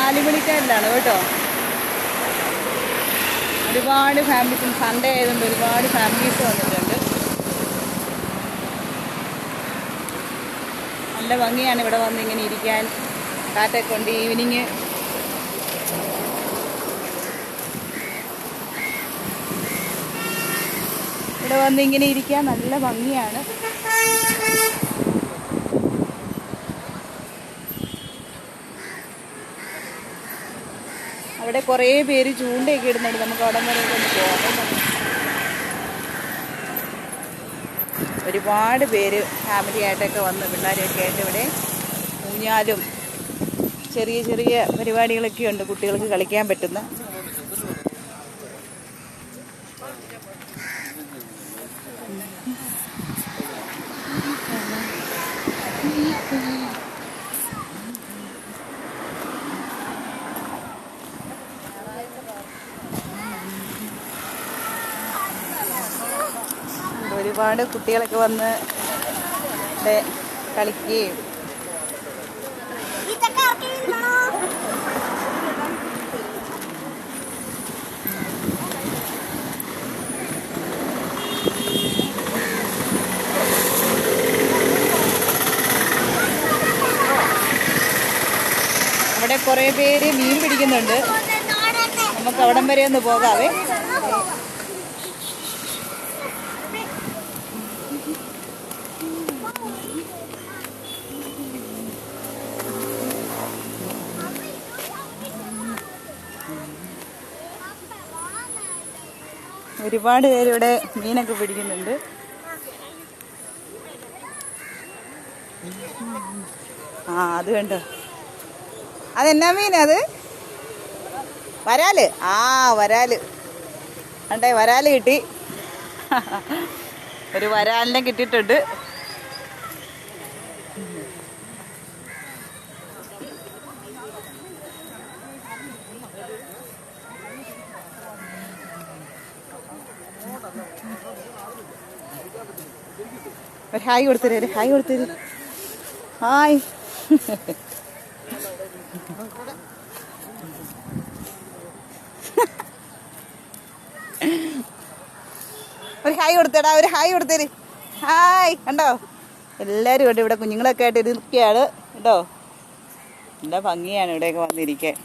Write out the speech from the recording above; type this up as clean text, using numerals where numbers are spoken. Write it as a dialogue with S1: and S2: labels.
S1: 4 മണിക്കാരിലാണ് കേട്ടോ. ഒരുപാട് ഫാമിലീസും സൺഡേ ആയതുകൊണ്ട് ഒരുപാട് ഫാമിലീസ് വന്നിട്ടുണ്ട്. നല്ല ഭംഗിയാണ് ഇവിടെ വന്ന് ഇങ്ങനെ ഇരിക്കാൻ. കാറ്റൊക്കെ ഉണ്ട്. ഈവനിങ് ഇവിടെ വന്ന് ഇങ്ങനെ ഇരിക്കാൻ നല്ല ഭംഗിയാണ്. അവിടെ കുറേ പേര് ചൂണ്ടയൊക്കെ ഇടുന്നുണ്ട്. നമുക്ക് അവിടെ വരെ ഒന്ന് പോകാം. ഒരുപാട് പേര് ഫാമിലി ആയിട്ടൊക്കെ വന്ന് പിള്ളേരൊക്കെ ആയിട്ട് ഇവിടെ ഊഞ്ഞാലും ചെറിയ ചെറിയ പരിപാടികളൊക്കെ ഉണ്ട് കുട്ടികൾക്ക് കളിക്കാൻ പറ്റുന്ന. ഒരുപാട് കുട്ടികളൊക്കെ വന്ന് കളിക്കുകയും അവിടെ കുറേ പേര് മീൻ പിടിക്കുന്നുണ്ട്. നമുക്ക് അവിടം വരെ ഒന്ന് പോകാവേ. ഒരുപാട് പേരിവിടെ മീനൊക്കെ പിടിക്കുന്നുണ്ട്. അത് കണ്ടോ, അതെന്നാ മീനത്? വരാല്. വരാല് കണ്ടേ, വരാല് കിട്ടി. ഒരു വരാലിനെ കിട്ടിയിട്ടുണ്ട്. ഒരു ഹായ് കൊടുത്തരേ, ഹായ് കൊടുത്തരേ. ഹായ്. ഒരു ഹായ് കൊടുത്തേടാ, ഒരു ഹായ് കൊടുത്തേര്. ഹായ്. കണ്ടോ, എല്ലാവരും ഉണ്ട് ഇവിടെ. കുഞ്ഞുങ്ങളൊക്കെ ആയിട്ട് ഇരിക്കുകയാണ് കേട്ടോ. നല്ല ഭംഗിയാണ് ഇവിടെയൊക്കെ വന്നിരിക്കാൻ.